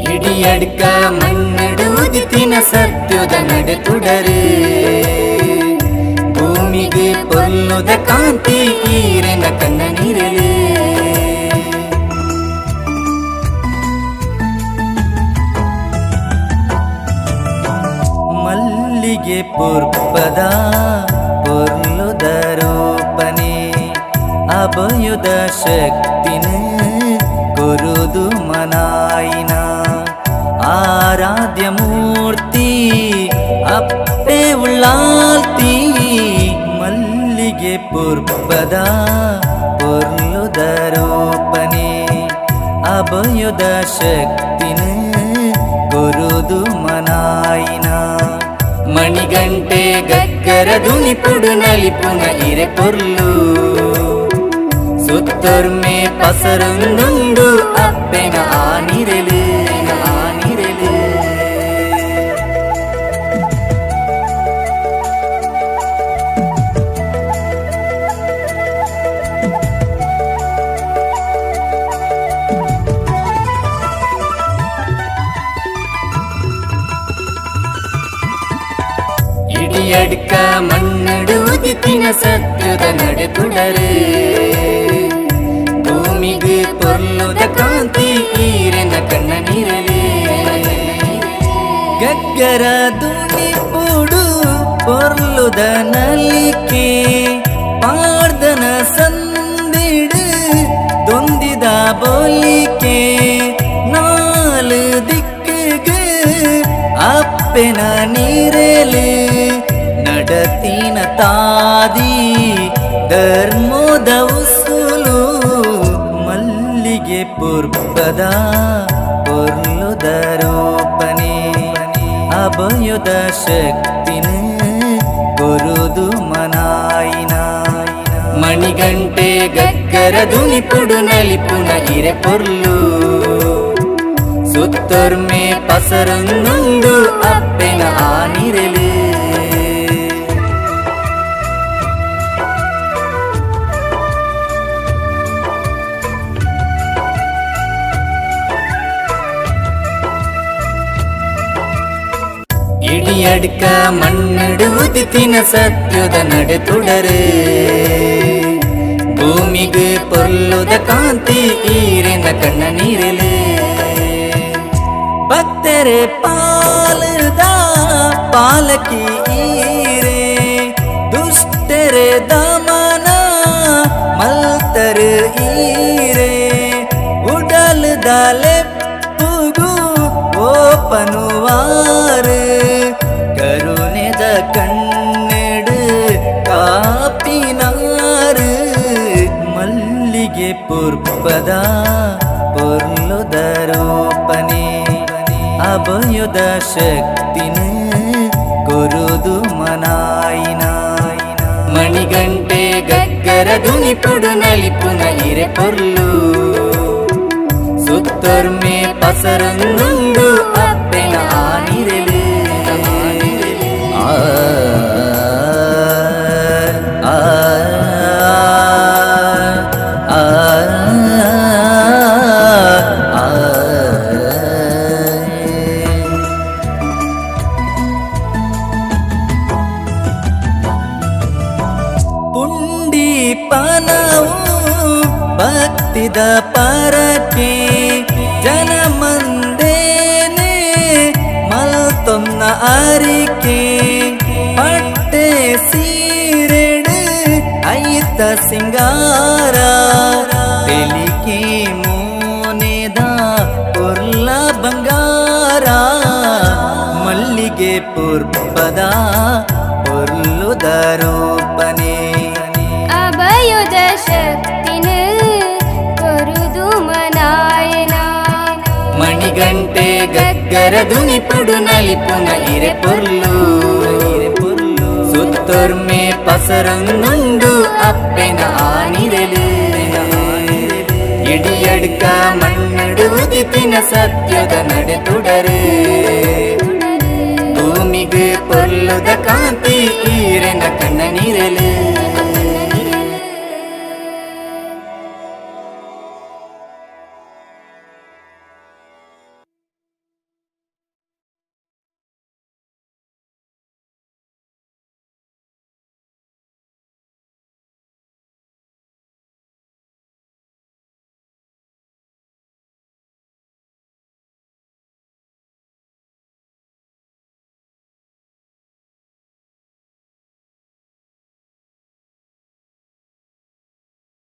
ಇಡಿಯಡ್ಕ ಮಣ್ಣಡುದಿತ್ತಿನ ಸತ್ಯದ ನಡೆತುಡರು ಭೂಮಿಗೆ ಪೊಲ್ಲುದ ಕಾಂತಿ ಈರೆನ ಕಣ್ಣ ನೀರಲು ಮಲ್ಲಿಗೆ ಪುರ್ಪದ ಪೊರ್ಲುದ ರೂಪನೆ ಅಭಯುದ ಶಕ್ತಿನ ಕೊರುದು ಮನಾಯಿನ ಆರಾಧ್ಯ ಮೂರ್ತಿ ಅಪ್ಪೆ ಉಳ್ಳಾಲ್ತಿ ಮಲ್ಲಿಗೆ ಪುರ್ಪದ ಪೊರ್ಲುದ ರೂಪನೆ ಅಭಯುದ ಶಕ್ತಿನ ಕೊರುದು ಮನಾಯಿನ ಮಣಿಗಂಟೆ ಗಗ್ಗರ ದುನಿಪುಡು ನಲಿಪುನ ಇರೆ ಪೊರ್ಲು ಸುತ್ತೊರ್ಮೆ ಪಸರೊಂದುಂಡು ಅಪ್ಪೆನ ಆನಿರಲು ಆನಿರಲು ಇಡಿಯಡ್ಕ ಮಣ್ಣಡುದಿತ್ತಿನ ಸತ್ಯದ ನಡೆತುಡರು ಭೂಮಿಗೆ ಪೊರ್ಲುದ ಕಾಂತಿ ಈರೆನ ಕಣ್ಣ ನೀರಲೆ ಗಗ್ಗರ ದುನಿಪುಡು ಪೊರ್ಲುದ ನಲಿಕೆ ಪಾರ್ದನ ಸಂದಿಡು ದೊಂದಿದ ಬೋಲಿಕೆ ನಾಲು ದಿಕ್ಕಿಗೆ ಅಪ್ಪೆನ ನೀರೆಲೆ ನಡತಿನ ತಾದಿ ಧರ್ಮೋದ ಉಸುಲು ಮಲ್ಲಿಗೆ ಪುರ್ಪದ ಪೊರ್ಲುದ ರೂಪನೆ ಅಭಯುದ ಶಕ್ತಿನ ಕೊರುದು ಮನಾಯಿನ ಮಣಿಗಂಟೆ ಗಗ್ಗರ ದುನಿಪುಡು ನಲಿಪುನ ಇರೆ ಪೊರ್ಲು ಸುತ್ತೊರ್ಮೆ ಪಸರೊಂದುಂಡು ಅಪ್ಪೆನ ಆನಿರಲು ಇಡಿಯಡ್ಕ ಮಣ್ಣಡುದಿತ್ತಿನ ಸತ್ಯದ ನಡೆತುಡರು ಭೂಮಿಗೆ ಪೊರ್ಲುದ ಕಾಂತಿ ಈರೆನ ಕಣ್ಣ ನೀರಲು ಭಕ್ತರೆ ಪಾಲದ ಪಾಲಕಿ ಈರೆ ದುಷ್ಟರೆ ದಮನ ಮಲ್ತರು ಈರೆ ಉಡಲ್ದ ಲೆಪ್ಪುಗು ಓಪನುವಾರು ಕರುಣೆದ ಕಣ್ಣೆಡು ಕಾಪಿನಾರು ಮಲ್ಲಿಗೆ ಪುರ್ಪದ ಪೊರ್ಲುದ ರೂಪನೆ ಅಭಯುದ ಶಕ್ತಿನ ಕೊರುದು ಮನಾಯಿನ ಮಣಿಗಂಟೆ ಗಗ್ಗರ ದುನಿಪುಡು ನಲಿಪುನ ಇರೆ ಪೊರ್ಲು ಸುತ್ತೊರ್ಮೆ ಪಸರೊಂದುಂಡು ಅಪ್ಪೆನ ಆನಿರಲು ಪುಂಡಿ ಪನವು ಭಕ್ತಿದ ಪರಕೆ ಜನ ಮಂದೇನೆ ಮಲ್ತೊನ್ನ ಅರಿಕೆ ಪಟ್ಟೆ ಐತ ಸಿಂಗಾರ ತೆಲಿಕೆ ಮೋನೆದ ಪೊರ್ಲ ಬಂಗಾರ ಮಲ್ಲಿಗೆ ಪುರ್ಪದ ಪೊರ್ಲುದ ರೂಪನೆ ಅಭಯುದ ಶಕ್ತಿನ ಕೊರುದು ಮನಾಯನ ಮಣಿಗಂಟೆ ಗಗ್ಗರ ದುನಿಪುಡು ನಲಿಪುನ ಇರೆ ಪೊರ್ಲು ಸುತ್ತೊರ್ಮೆ ಪಸರಂಗುಂಡು ಅಪ್ಪೆನ ಆನಿರಲು ಇಡಿಯಡ್ಕ ಮಣ್ಣಡು ಉದಿತಿನ ಸತ್ಯದ ನಡೆತುಡರು ಭೂಮಿಗೆ ಪೊರ್ಲುದ ಕಾಂತಿ ಈರೆನ ಕಣ್ಣ ನೀರಲು